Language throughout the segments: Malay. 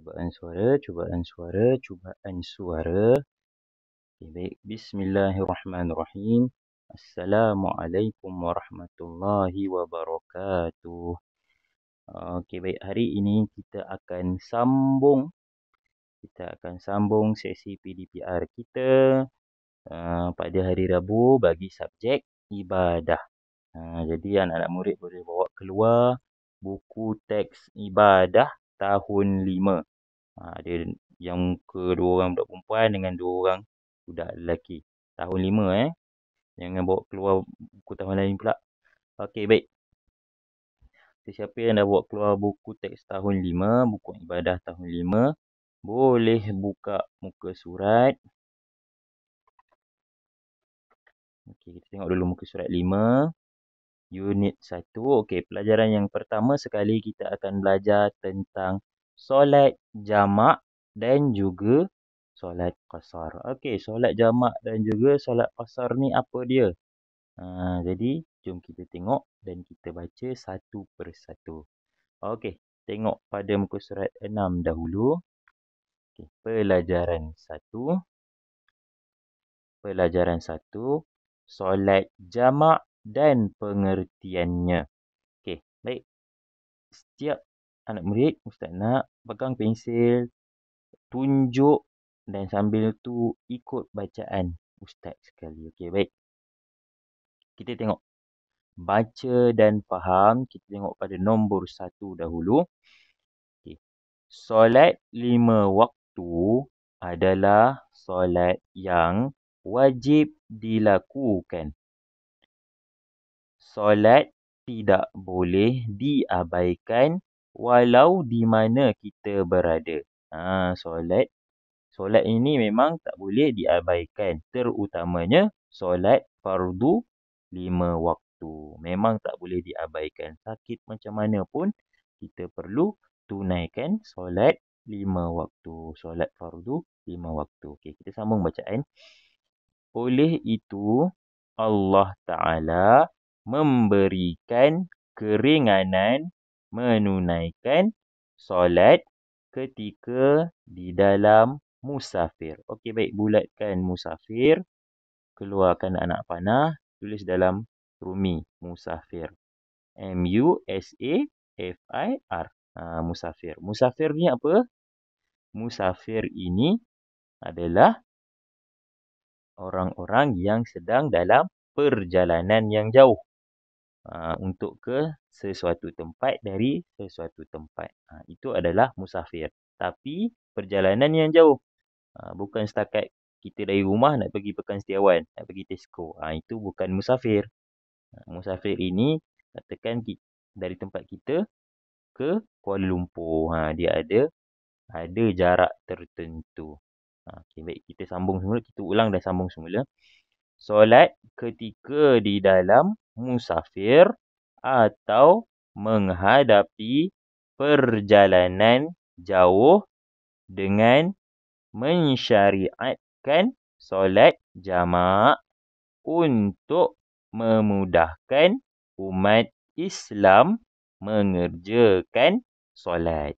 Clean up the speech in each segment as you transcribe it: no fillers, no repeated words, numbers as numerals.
Cubaan suara, cubaan suara, cubaan suara. Okay, baik. Bismillahirrahmanirrahim. Assalamualaikum warahmatullahi wabarakatuh. Okey, baik. Hari ini kita akan sambung. Sesi PDPR kita pada hari Rabu bagi subjek ibadah. Jadi anak-anak murid boleh bawa keluar buku teks ibadah tahun 5. Ada yang kedua orang budak perempuan dengan 2 orang budak lelaki. Tahun 5 Jangan bawa keluar buku tahun lain pula. Okey, baik. Sesiapa yang dah bawa keluar buku teks tahun 5, buku ibadah tahun 5, boleh buka muka surat. Okey, kita tengok dulu muka surat 5. Unit 1. Okey, pelajaran yang pertama sekali kita akan belajar tentang solat jamak dan juga solat qasar. Okey, solat jamak dan juga solat qasar ni apa dia? Jadi, jom kita tengok dan kita baca satu persatu. Okey, tengok pada muka surat 6 dahulu. Okey, pelajaran 1. Pelajaran 1. Solat jamak dan pengertiannya. Okey, baik. Setiap anak murid, Ustaz nak pegang pensil, tunjuk dan sambil tu ikut bacaan Ustaz sekali. Okey, baik. Kita tengok. Baca dan faham. Kita tengok pada nombor 1 dahulu. Okey. Solat 5 waktu adalah solat yang wajib dilakukan. Solat tidak boleh diabaikan walau di mana kita berada. Solat ini memang tak boleh diabaikan. Terutamanya solat fardu 5 waktu. Memang tak boleh diabaikan. Sakit macam mana pun kita perlu tunaikan solat 5 waktu. Solat fardu 5 waktu. Okey, kita sambung bacaan. Oleh itu, Allah Ta'ala memberikan keringanan menunaikan solat ketika di dalam musafir. Okey, baik. Bulatkan musafir. Keluarkan anak panah. Tulis dalam rumi. Musafir. M-U-S-A-F-I-R. Musafir. Musafir ni apa? Musafir ini adalah orang-orang yang sedang dalam perjalanan yang jauh. Untuk ke sesuatu tempat dari sesuatu tempat. Itu adalah musafir. Tapi perjalanan yang jauh. Bukan setakat kita dari rumah nak pergi Pekan Setiawan, nak pergi Tesco. Itu bukan musafir. Musafir ini katakan dari tempat kita ke Kuala Lumpur. Dia ada jarak tertentu. Okey, baik. Kita sambung semula. Kita ulang dan sambung semula. Solat ketika di dalam musafir atau menghadapi perjalanan jauh dengan mensyariatkan solat jamak untuk memudahkan umat Islam mengerjakan solat.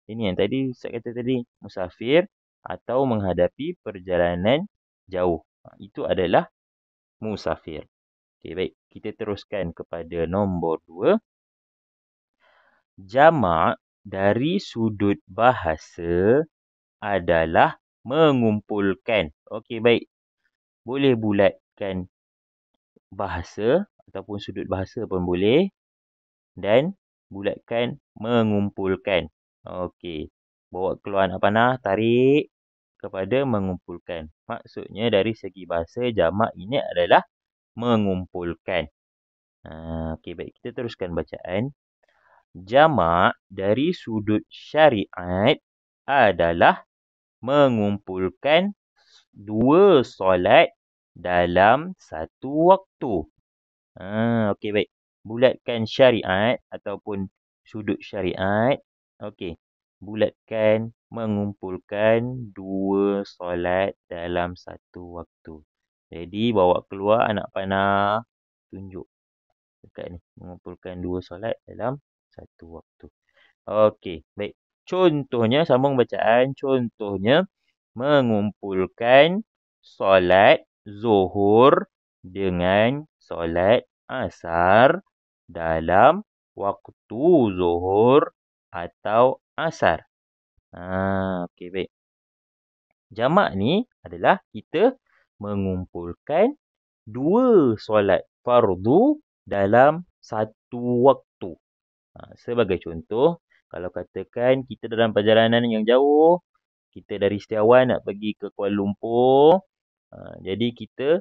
Ini yang tadi saya kata tadi, musafir atau menghadapi perjalanan jauh. Itu adalah musafir. Okey, baik. Kita teruskan kepada nombor 2. Jamak dari sudut bahasa adalah mengumpulkan. Okey, baik. Boleh bulatkan bahasa ataupun sudut bahasa pun boleh. Dan bulatkan mengumpulkan. Okey. Bawa keluar anak panah, tarik kepada mengumpulkan. Maksudnya dari segi bahasa jamak ini adalah mengumpulkan. Okey, baik. Kita teruskan bacaan. Jamak dari sudut syariat adalah mengumpulkan 2 solat dalam satu waktu. Okey, baik. Bulatkan syariat ataupun sudut syariat. Okey. Bulatkan, mengumpulkan 2 solat dalam satu waktu. Jadi, bawa keluar anak panah. Tunjuk dekat ni. Mengumpulkan 2 solat dalam satu waktu. Okey, baik. Contohnya, sambung bacaan. Contohnya, mengumpulkan solat zuhur dengan solat asar dalam waktu zuhur atau asar. Okey, baik. Jamak ni adalah kita mengumpulkan dua solat fardu dalam satu waktu. Sebagai contoh, kalau katakan kita dalam perjalanan yang jauh, kita dari Setiawan nak pergi ke Kuala Lumpur. Jadi kita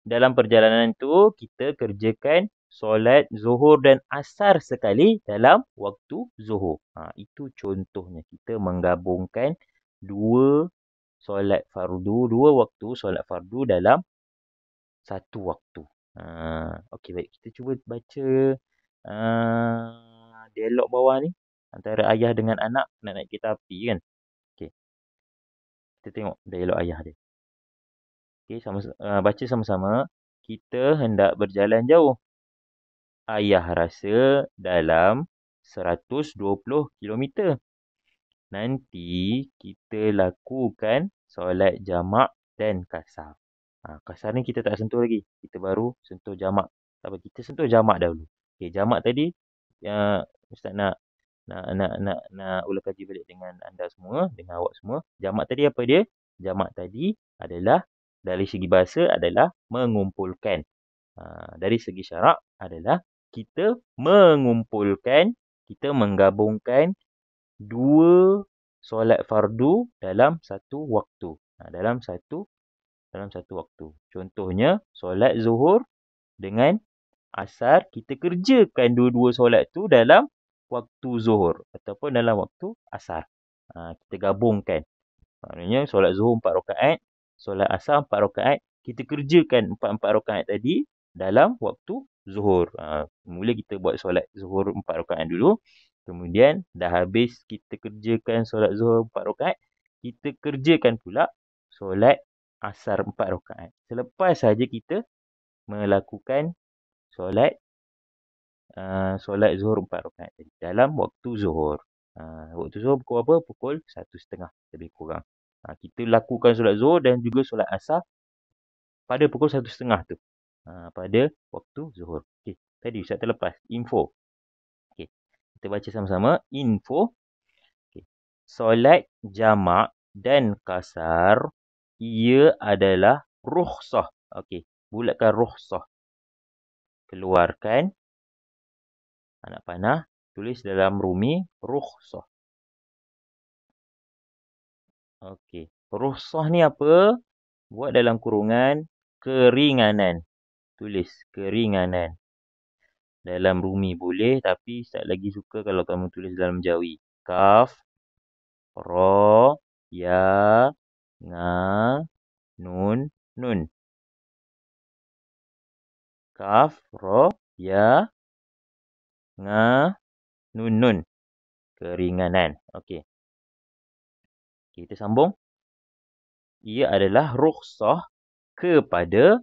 dalam perjalanan tu kita kerjakan solat zuhur dan asar sekali dalam waktu zuhur. Itu contohnya kita menggabungkan dua solat fardu, dua waktu solat fardu dalam satu waktu. Okey, baik. Kita cuba baca dialog bawah ni. Antara ayah dengan anak nak naik kereta api kan. Okey. Kita tengok dialog ayah dia. Okey, baca sama-sama. Kita hendak berjalan jauh. Ayah rasa dalam 120 kilometer. Nanti kita lakukan solat jamak dan kasar. Kasar ni kita tak sentuh lagi. Kita baru sentuh jamak. Tak apa, kita sentuh jamak dahulu. Okey, jamak tadi Ustaz nak ulang kaji balik dengan anda semua, dengan awak semua. Jamak tadi apa dia? Jamak tadi adalah dari segi bahasa adalah mengumpulkan. Dari segi syarak adalah kita mengumpulkan, kita menggabungkan dua solat fardu dalam satu waktu. Dalam satu waktu. Contohnya solat zuhur dengan asar, kita kerjakan dua-dua solat tu dalam waktu zuhur ataupun dalam waktu asar. Kita gabungkan. Maknanya solat zuhur 4 rakaat, solat asar 4 rakaat, kita kerjakan 4-4 rakaat tadi dalam waktu zuhur. Mula kita buat solat zuhur 4 rakaat dulu. Kemudian dah habis kita kerjakan solat zuhur 4 rakaat, kita kerjakan pula solat asar 4 rakaat. Selepas saja kita melakukan solat zuhur 4 rakaat tadi dalam waktu zuhur. Waktu zuhur pukul apa? Pukul 1.30 lebih kurang. Kita lakukan solat zuhur dan juga solat asar pada pukul 1.30 tu. Pada waktu zuhur. Okey, tadi Ustaz terlepas info. Okey, kita baca sama-sama info. Okey. Solat jamak dan kasar ia adalah rukhsah. Okey, bulatkan rukhsah. Keluarkan anak panah, tulis dalam rumi rukhsah. Okey, rukhsah ni apa? Buat dalam kurungan keringanan. Tulis keringanan. Dalam rumi boleh, tapi Ustaz lagi suka kalau kamu tulis dalam jawi. Kaf, ra, ya, nga, nun, nun. Kaf, ra, ya, nga, nun, nun. Keringanan. Okey. Kita sambung. Ia adalah rukhsah kepada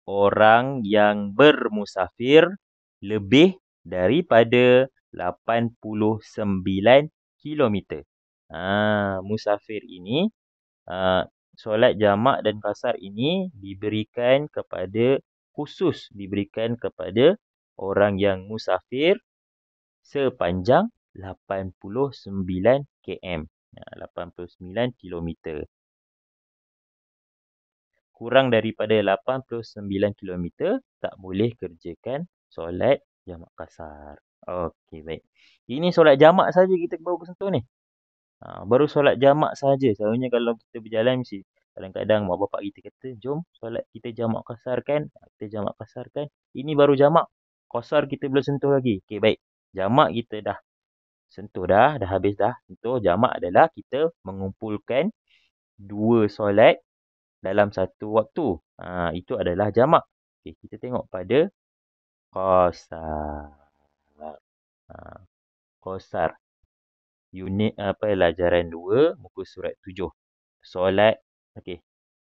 orang yang bermusafir lebih daripada 89 kilometer. Musafir ini, solat jamak dan kasar ini diberikan kepada orang yang musafir sepanjang 89 km. 89 kilometer. Kurang daripada 89 km tak boleh kerjakan solat jamak kasar. Okey, baik. Ini solat jamak saja kita baru sentuh ni. Baru solat jamak saja. Selalunya kalau kita berjalan mesti kadang-kadang mak bapak kita kata, jom solat kita jamak kasarkan. Kita jamak kasarkan. Ini baru jamak. Kasar kita belum sentuh lagi. Okey, baik. Jamak kita dah sentuh dah habis dah. Sentuh jamak adalah kita mengumpulkan dua solat dalam satu waktu. Itu adalah jamak. Okay, kita tengok pada qasar. Qasar. Unit pelajaran 2, muka surat 7. Solat. Okey.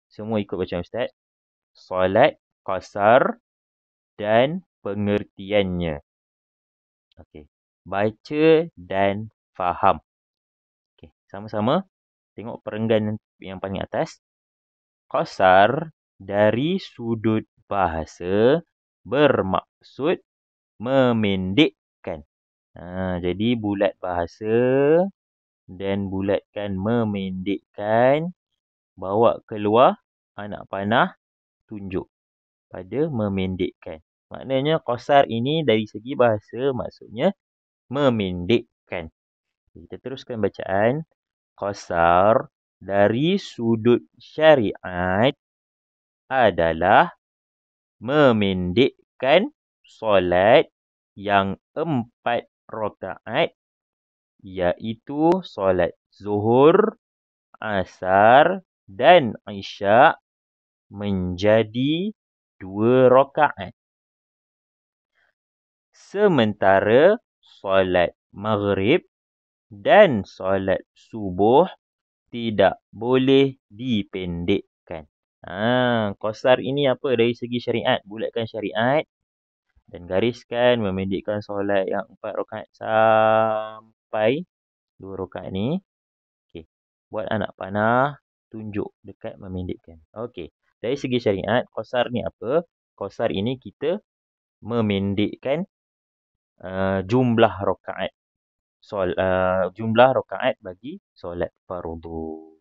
Semua ikut bacaan Ustaz. Solat qasar dan pengertiannya. Okey. Baca dan faham. Sama-sama tengok perenggan yang paling atas. Qasar dari sudut bahasa bermaksud memendekkan. Jadi bulat bahasa dan bulatkan memendekkan, bawa keluar anak panah, tunjuk pada memendekkan. Maknanya qasar ini dari segi bahasa maksudnya memendekkan. Kita teruskan bacaan. Qasar dari sudut syariat adalah memendekkan solat yang 4 rakaat, iaitu solat zuhur, asar dan isyak menjadi 2 rakaat. Sementara solat maghrib dan solat subuh tidak boleh dipendekkan. Qasar ini apa dari segi syariat? Bulatkan syariat dan gariskan memendekkan solat yang 4 rakaat sampai 2 rakaat ni. Okey. Buat anak panah, tunjuk dekat memendekkan. Okey. Dari segi syariat, qasar ni apa? Qasar ini kita memendekkan jumlah rakaat. Jumlah rakaat bagi solat fardu.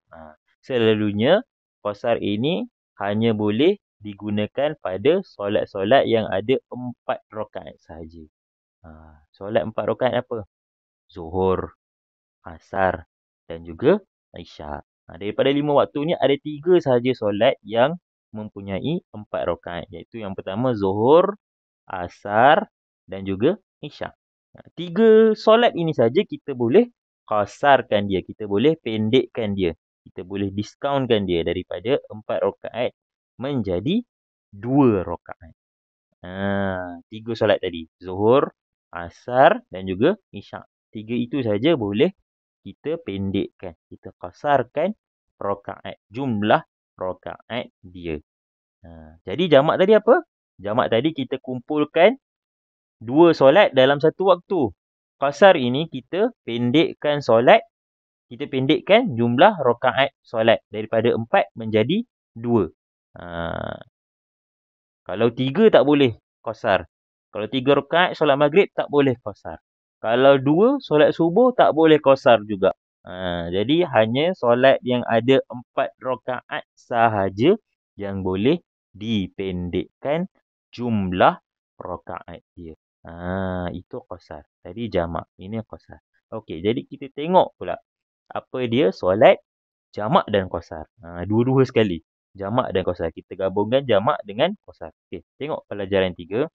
Selalunya qasar ini hanya boleh digunakan pada solat-solat yang ada 4 rakaat sahaja. Solat 4 rakaat apa? Zuhur, asar dan juga isyak. Daripada 5 waktu ni ada 3 sahaja solat yang mempunyai 4 rakaat, iaitu yang pertama zuhur, asar dan juga isyak. 3 solat ini saja kita boleh qasarkan dia, kita boleh pendekkan dia. Kita boleh diskaunkan dia daripada 4 rakaat menjadi 2 rakaat. 3 solat tadi, zuhur, asar dan juga isyak. 3 itu saja boleh kita pendekkan, kita qasarkan rakaat, jumlah rakaat dia. Jadi jamak tadi apa? Jamak tadi kita kumpulkan 2 solat dalam satu waktu. Qasar ini kita pendekkan solat, kita pendekkan jumlah rakaat solat daripada 4 menjadi 2. Kalau 3 tak boleh qasar. Kalau 3 rakaat solat maghrib tak boleh qasar. Kalau 2 solat subuh tak boleh qasar juga. Jadi hanya solat yang ada 4 rakaat sahaja yang boleh dipendekkan jumlah rakaat dia. Itu qasar. Tadi jamak, ini qasar. Okey, jadi kita tengok pula apa dia solat jamak dan qasar. Dua-dua sekali. Jamak dan qasar. Kita gabungkan jamak dengan qasar. Okey, tengok pelajaran 3.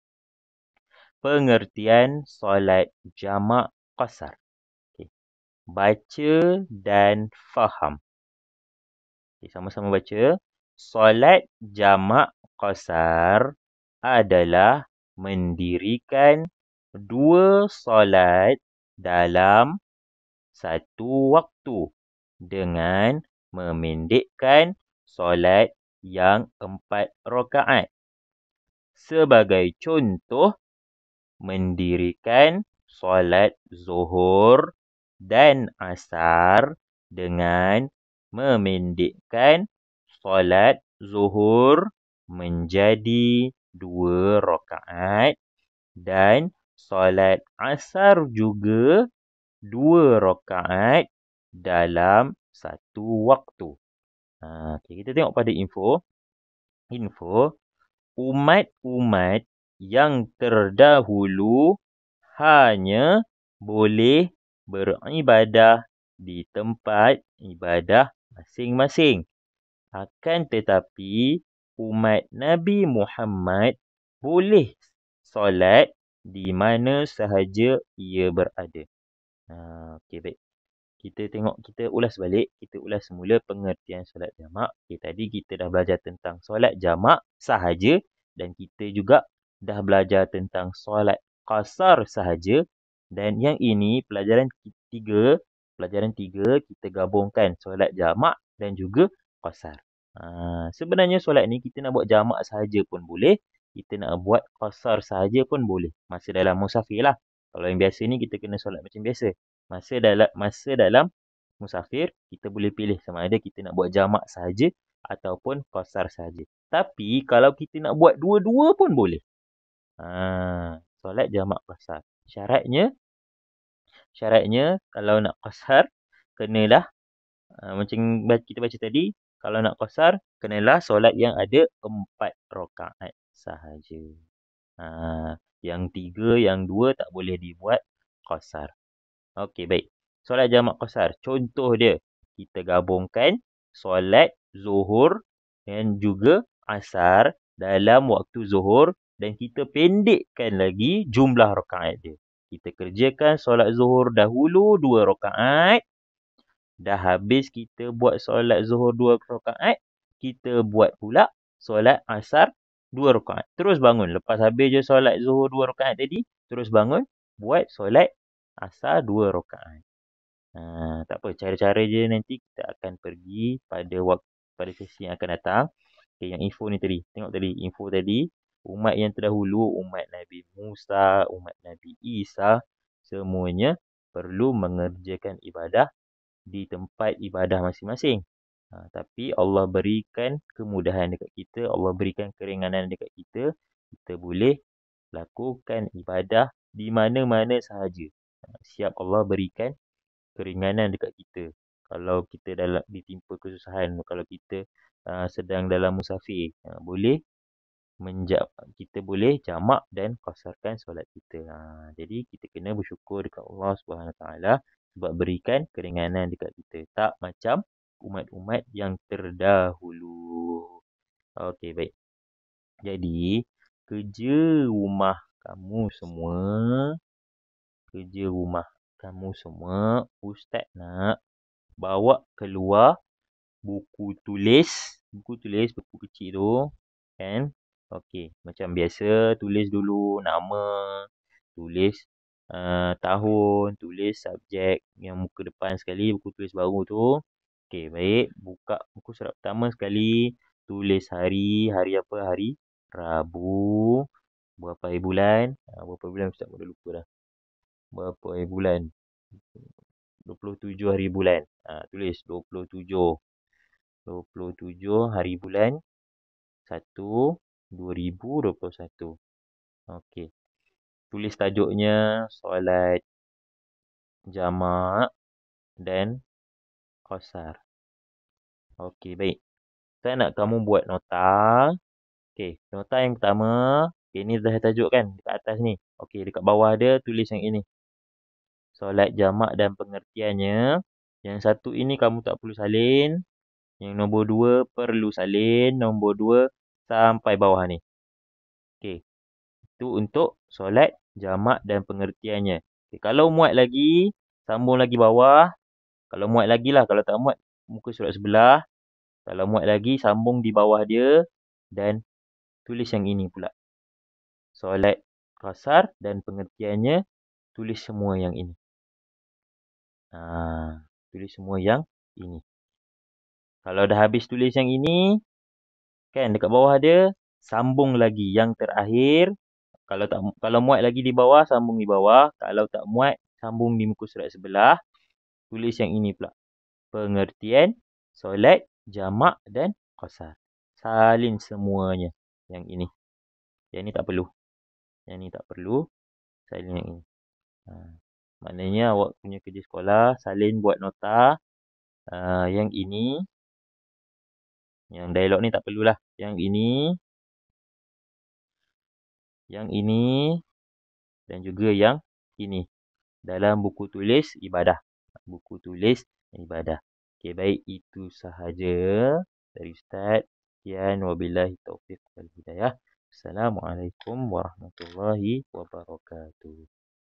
Pengertian solat jamak qasar. Okey. Baca dan faham. Okey, sama-sama baca. Solat jamak qasar adalah mendirikan 2 solat dalam satu waktu dengan memendekkan solat yang 4 rakaat. Sebagai contoh, mendirikan solat zuhur dan asar dengan memendekkan solat zuhur menjadi 2 rakaat dan solat asar juga 2 rakaat dalam satu waktu. Okay, kita tengok pada info. Umat-umat yang terdahulu hanya boleh beribadah di tempat ibadah masing-masing. Akan tetapi, umat Nabi Muhammad boleh solat di mana sahaja ia berada. Okey, baik. Kita ulas balik. Kita ulas semula pengertian solat jamak. Okay, tadi kita dah belajar tentang solat jamak sahaja dan kita juga dah belajar tentang solat qasar sahaja. Dan yang ini pelajaran 3 kita gabungkan solat jamak dan juga qasar. Sebenarnya solat ni kita nak buat jamak sahaja pun boleh, kita nak buat qasar sahaja pun boleh. Masa dalam musafir lah. Kalau yang biasa ni kita kena solat macam biasa. Masa dalam musafir, kita boleh pilih sama ada kita nak buat jamak sahaja ataupun qasar sahaja. Tapi kalau kita nak buat dua-dua pun boleh. Solat jamak qasar. Syaratnya kalau nak qasar, kenalah macam kita baca tadi, kalau nak qasar, kenalah solat yang ada 4 rakaat sahaja. Yang 3, yang 2 tak boleh dibuat qasar. Okey, baik. Solat jamak qasar. Contoh dia, kita gabungkan solat zuhur dan juga asar dalam waktu zuhur dan kita pendekkan lagi jumlah rakaat dia. Kita kerjakan solat zuhur dahulu 2 rakaat. Dah habis kita buat solat zuhur 2 rakaat, kita buat pula solat asar 2 rakaat. Terus bangun. Lepas habis je solat zuhur 2 rakaat tadi, terus bangun, buat solat asar 2 rakaat. Tak apa, cara-cara je nanti kita akan pergi pada sesi yang akan datang. Okay, yang info ni tadi. Tengok tadi, info tadi. Umat yang terdahulu, umat Nabi Musa, umat Nabi Isa, semuanya perlu mengerjakan ibadah di tempat ibadah masing-masing. Tapi Allah berikan kemudahan dekat kita, Allah berikan keringanan dekat kita. Kita boleh lakukan ibadah di mana-mana sahaja. Siap Allah berikan keringanan dekat kita. Kalau kita ditimpa kesusahan, kalau kita sedang dalam musafir, kita boleh jamak dan qasarkan solat kita. Jadi kita kena bersyukur dekat Allah Subhanahu Wa Taala sebab berikan keringanan dekat kita. Tak macam umat-umat yang terdahulu. Okey, baik. Jadi kerja rumah kamu semua, Ustaz nak bawa keluar buku tulis, buku kecil tu, kan? Okey, macam biasa tulis dulu nama, tulis tahun, tulis subjek yang muka depan sekali, buku tulis baru tu. Okey, baik. Buka buku surat pertama sekali, tulis hari apa? Hari Rabu. Berapa hari bulan? Berapa bulan Ustaz pun dah lupa dah. Berapa hari bulan? 27 hari bulan. Tulis 27 hari bulan 1 2021. Okey. Tulis tajuknya solat jamak dan qasar. Okey, baik. Saya nak kamu buat nota. Okey, nota yang pertama. Okey, ni dah tajuk kan dekat atas ni. Okey, dekat bawah dia tulis yang ini. Solat jamak dan pengertiannya. Yang satu ini kamu tak perlu salin. Yang nombor 2 perlu salin. Nombor 2 sampai bawah ni. Okey. Itu untuk solat jamak dan pengertiannya. Okay, kalau muat lagi, sambung lagi bawah. Kalau muat lagi lah. Kalau tak muat, muka surat sebelah. Kalau muat lagi, sambung di bawah dia. Dan tulis yang ini pula. Solat qasar dan pengertiannya, tulis semua yang ini. Tulis semua yang ini. Kalau dah habis tulis yang ini, kan dekat bawah dia, sambung lagi yang terakhir. Kalau muat lagi di bawah, sambung di bawah. Kalau tak muat, sambung di muka surat sebelah. Tulis yang ini pula. Pengertian, solat, jamak dan qasar. Salin semuanya. Yang ini. Yang ni tak perlu. Yang ni tak perlu. Salin yang ini. Maknanya awak punya kerja sekolah, salin buat nota. Yang ini. Yang dialog ni tak perlulah. Yang ini. Yang ini. Dan juga yang ini. Dalam buku tulis ibadah. Buku tulis ibadah. Okey, baik. Itu sahaja dari Ustaz. Sekian. Wabillahi taufiq wal hidayah. Assalamualaikum warahmatullahi wabarakatuh.